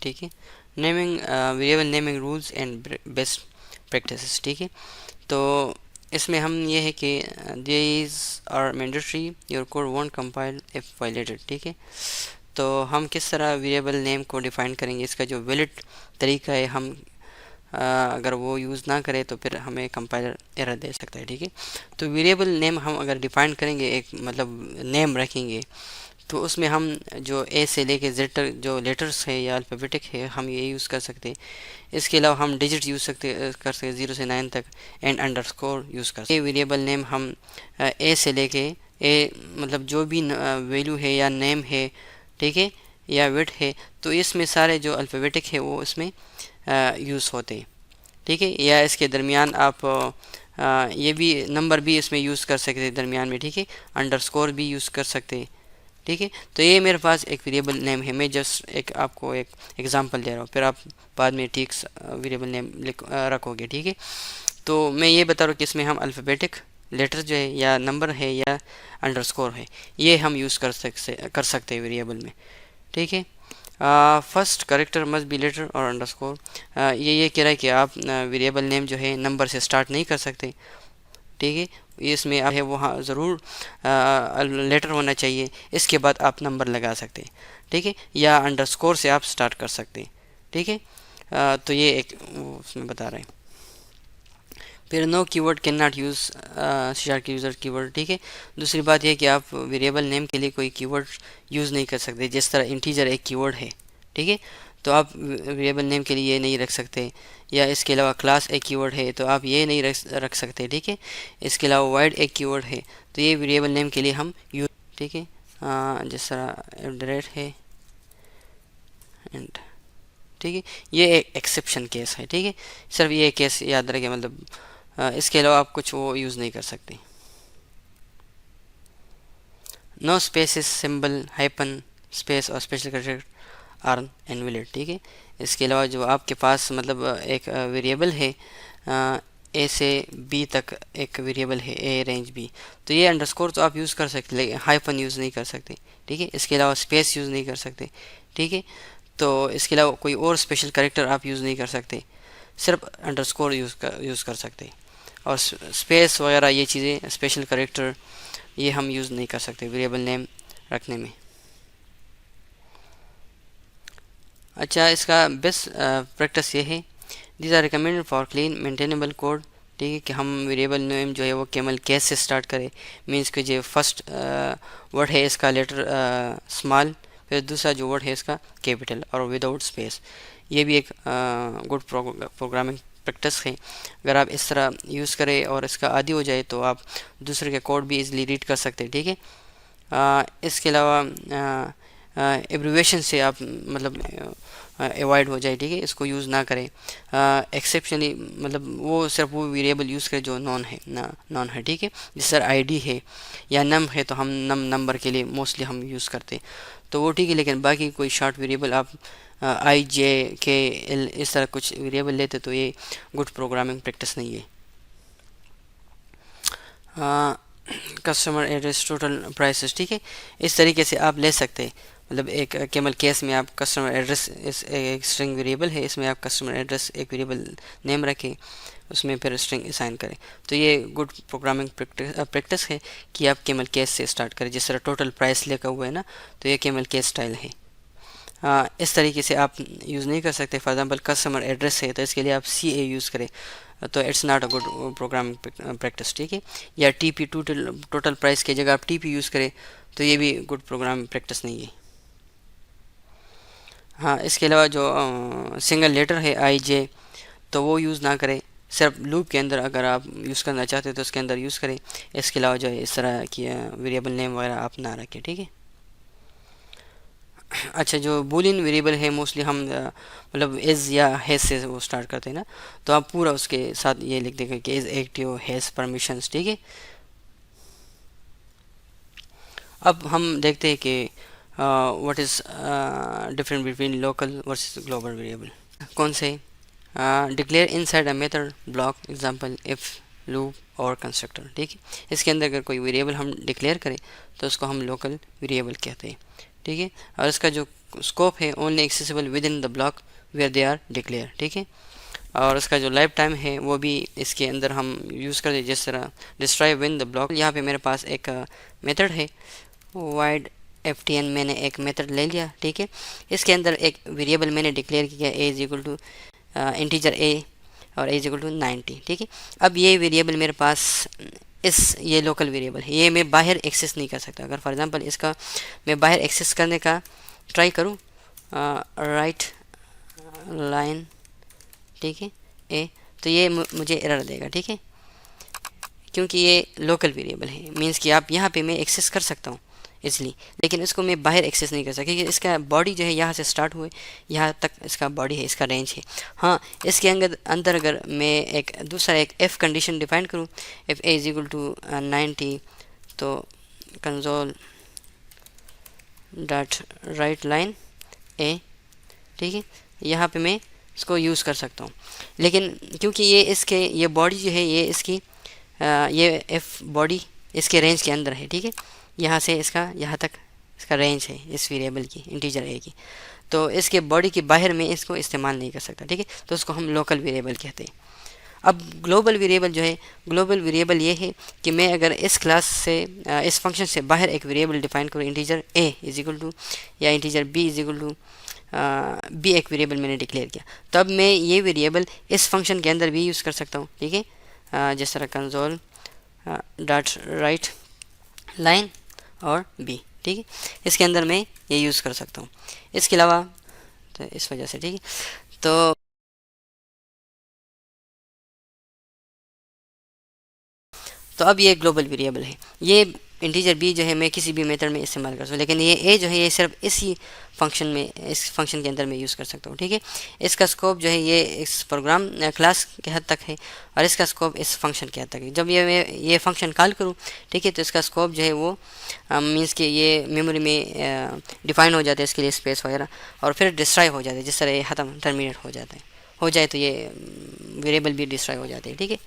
ठीक है। Naming variable naming rules and best practices, ठीक है। तो इसमें हम ये है कि these are mandatory, your code won't compile if violated, ठीक है। तो हम किस तरह वेरिएबल नेम को डिफ़ाइन करेंगे, इसका जो वैलिड तरीका है, हम अगर वो यूज़ ना करें तो फिर हमें कंपाइलर एरर दे सकता है, ठीक है। तो वेरिएबल नेम हम अगर डिफ़ाइन करेंगे, एक मतलब नेम रखेंगे, तो उसमें हम जो ए से लेके जेड तक जो लेटर्स है या अल्फ़ाबेटिक है, हम ये यूज़ कर सकते हैं। इसके अलावा हम डिजिट यूज़ कर सकते 0 से 9 तक, एंड अंडरस्कोर यूज़ कर सकते। ये वेरिएबल नेम हम ए से लेके ए मतलब जो भी वैल्यू है या नेम है, ठीक है, या वेट है, तो इसमें सारे जो अल्फ़ाबेटिक है वो इसमें यूज़ होते हैं, ठीक है। या इसके दरमियान आप ये भी नंबर भी इसमें यूज़ कर सकते हैं दरमियान में, ठीक है। अंडरस्कोर भी यूज़ कर सकते हैं, ठीक है। तो ये मेरे पास एक वेरिएबल नेम है, मैं जस्ट एक आपको एक एग्जांपल दे रहा हूँ, फिर आप बाद में ठीक वेरिएबल नेम रखोगे, ठीक है। तो मैं ये बता रहा हूँ कि इसमें हम अल्फ़ाबेटिक लेटर जो है या नंबर है या अंडरस्कोर है, ये हम यूज़ कर सकते हैं वेरिएबल में, ठीक है। First character must be letter और अंडरस्कोर, ये कह रहा है कि आप वेरिएबल नेम जो है नंबर से स्टार्ट नहीं कर सकते, ठीक है। इसमें है वो हाँ ज़रूर लेटर होना चाहिए, इसके बाद आप नंबर लगा सकते हैं, ठीक है, या अंडरस्कोर से आप स्टार्ट कर सकते हैं, ठीक है। तो ये एक उसमें बता रहे हैं। फिर no keyword can not use C की यूज़र कीवर्ड, ठीक है। दूसरी बात यह कि आप वेरिएबल नेम के लिए कोई कीवर्ड यूज़ नहीं कर सकते, जिस तरह इंटीजर एक कीवर्ड है, ठीक है। तो आप वेरिएबल नेम के लिए ये नहीं रख सकते, या इसके अलावा क्लास एक कीवर्ड है तो आप ये नहीं रख सकते, ठीक है। इसके अलावा वाइड एक कीवर्ड है, तो ये वेरिएबल नेम के लिए हम यूज, ठीक है। जिस तरह @ है एंड, ठीक है, ये एक एक्सेप्शन केस है, ठीक है। सिर्फ ये केस याद रखें, मतलब इसके अलावा आप कुछ वो यूज़ नहीं कर सकते। No spaces, symbol, hyphen, space और स्पेशल कैरेक्टर आर इनवैलिड, ठीक है। इसके अलावा जो आपके पास मतलब एक वेरिएबल है ए से बी तक, एक वेरिएबल है ए रेंज बी, तो ये अंडरस्कोर तो आप यूज़ कर सकते, लेकिन हाइफन यूज़ नहीं कर सकते, ठीक है। इसके अलावा स्पेस यूज़ नहीं कर सकते, ठीक है। तो इसके अलावा कोई और स्पेशल कैरेक्टर आप यूज़ नहीं कर सकते, सिर्फ अंडरस्कोर यूज़ कर सकते। और स्पेस वगैरह ये चीज़ें, स्पेशल कैरेक्टर, ये हम यूज़ नहीं कर सकते वेरिएबल नेम रखने में। अच्छा, इसका बेस्ट प्रैक्टिस ये है, these are recommended for clean maintainable code, ठीक है, कि हम वेरिएबल नेम जो है वो केवल केस से स्टार्ट करें, मीन्स कि जो फर्स्ट वर्ड है इसका लेटर स्मॉल, फिर दूसरा जो वर्ड है इसका कैपिटल और विदाउट स्पेस। ये भी एक गुड प्रोग्रामिंग प्रैक्टिस है। अगर आप इस तरह यूज़ करें और इसका आदी हो जाए तो आप दूसरे के कोड भी इजीली रीड कर सकते हैं, ठीक है। इसके अलावा एब्रीवेशन से आप मतलब अवॉइड हो जाए, ठीक है, इसको यूज़ ना करें। एक्सेप्शनली मतलब वो सिर्फ वो वेरिएबल यूज़ करें जो नॉन है, ठीक है। जिस तरह आईडी है या नम है, तो हम नंबर के लिए मोस्टली हम यूज़ करते हैं, तो वो ठीक है। लेकिन बाकी कोई शॉर्ट वेरिएबल आप आई जे के एल इस तरह कुछ वेरिएबल लेते, तो ये गुड प्रोग्रामिंग प्रैक्टिस नहीं है। कस्टमर एड्रेस, टोटल प्राइसेस, ठीक है, इस तरीके से आप ले सकते हैं। मतलब एक केवल केस में आप कस्टमर एड्रेस इस एक स्ट्रिंग वेरिएबल है, इसमें आप कस्टमर एड्रेस एक वेरिएबल नेम रखें, उसमें फिर स्ट्रिंग असाइन करें। तो ये गुड प्रोग्रामिंग प्रैक्टिस है कि आप केवल केस से स्टार्ट करें। जिस तरह टोटल प्राइस लेकर हुआ है ना, तो ये केवल केस स्टाइल है। इस तरीके से आप यूज़ नहीं कर सकते। फॉर एग्जांपल कस्टमर एड्रेस है, तो इसके लिए आप CA यूज़ करें, तो it's not a good programming practice, ठीक है। या TP टोटल प्राइस की जगह आप TP यूज़ करें, तो ये भी गुड प्रोग्रामिंग प्रैक्टिस नहीं है। हाँ, इसके अलावा जो सिंगल लेटर है IJ, तो वो यूज़ ना करें। सिर्फ लूप के अंदर अगर आप यूज़ करना चाहते हैं तो उसके अंदर यूज़ करें। इसके अलावा जो है इस तरह की वेरिएबल नेम वगैरह आप ना रखें, ठीक है। अच्छा, जो बूलियन वेरिएबल है मोस्टली हम मतलब इज़ या हैज़ से वो स्टार्ट करते हैं ना, तो आप पूरा उसके साथ ये लिख देंगे कि इज़ एक्टिव, हैज़ परमिशंस, ठीक है। अब हम देखते हैं कि what is different between local versus global variable. कौन से declare inside a method block, example if, loop और कंस्ट्रक्टर, ठीक है। इसके अंदर अगर कोई वेरिएबल हम डिक्लेयर करें तो उसको हम लोकल वेरिएबल कहते हैं, ठीक है। और इसका जो स्कोप है only accessible within the block where they are declare, ठीक है। और उसका जो लाइफ टाइम है वो भी इसके अंदर हम यूज़ करते, जिस तरह डिस्ट्रॉय विन द ब्लॉक। यहाँ पे मेरे पास एक मेथड है वाइड ftn, मैंने एक मेथड ले लिया, ठीक है। इसके अंदर एक वेरिएबल मैंने डिक्लेयर किया a is equal to integer a और a इज इक्वल टू 90, ठीक है। अब ये वेरिएबल मेरे पास ये लोकल वेरिएबल है, ये मैं बाहर एक्सेस नहीं कर सकता। अगर फॉर एग्जांपल इसका मैं बाहर एक्सेस करने का ट्राई करूँ, राइट लाइन, ठीक है, ए, तो ये मुझे एरर देगा, ठीक है, क्योंकि ये लोकल वेरिएबल है। मींस कि आप यहाँ पे मैं एक्सेस कर सकता हूँ इसलिए, लेकिन इसको मैं बाहर एक्सेस नहीं कर सकता क्योंकि इसका बॉडी जो है यहाँ से स्टार्ट हुए यहाँ तक इसका बॉडी है, इसका रेंज है। हाँ, इसके अंदर अगर मैं एक दूसरा एक एफ कंडीशन डिफाइन करूँ, if a is equal to 90, तो console dot write line a, ठीक है, यहाँ पे मैं इसको यूज़ कर सकता हूँ। लेकिन क्योंकि ये बॉडी जो है ये इसकी ये एफ बॉडी इसके रेंज के अंदर है, ठीक है, यहाँ से इसका यहाँ तक इसका रेंज है इस वेरिएबल की, इंटीजर ए की, तो इसके बॉडी के बाहर में इसको इस्तेमाल नहीं कर सकता, ठीक है, तो उसको हम लोकल वेरिएबल कहते हैं। अब ग्लोबल वेरिएबल जो है, ग्लोबल वेरिएबल ये है कि मैं अगर इस क्लास से इस फंक्शन से बाहर एक वेरिएबल डिफाइन करूँ, integer a is equal to या integer b is equal to b, एक वेरिएबल मैंने डिक्लेयर किया, तब मैं ये वेरिएबल इस फंक्शन के अंदर भी यूज़ कर सकता हूँ, ठीक है, जिस तरह कंसोल डॉट राइट लाइन और बी, ठीक है, इसके अंदर मैं ये यूज़ कर सकता हूँ। इसके अलावा तो इस वजह से, ठीक है, तो अब ये ग्लोबल वेरिएबल है। ये इंटीजर बी जो है मैं किसी भी मेथड में इस्तेमाल कर सकता हूँ, लेकिन ये ए जो है ये सिर्फ इसी फंक्शन में, इस फंक्शन के अंदर मैं यूज़ कर सकता हूँ, ठीक है। इसका स्कोप जो है ये इस प्रोग्राम क्लास के हद तक है और इसका स्कोप इस फंक्शन के हद तक है। जब ये फंक्शन कॉल करूँ, ठीक है, तो इसका स्कोप जो है वो मीन्स कि ये मेमोरी में डिफाइन हो जाता है, इसके लिए स्पेस वगैरह, और फिर डिस्ट्रॉय हो जाता है, जिस तरह ये ख़त्म टर्मिनेट हो जाता है, हो जाए तो ये वेरिएबल भी डिस्ट्रॉय हो जाते हैं, ठीक है।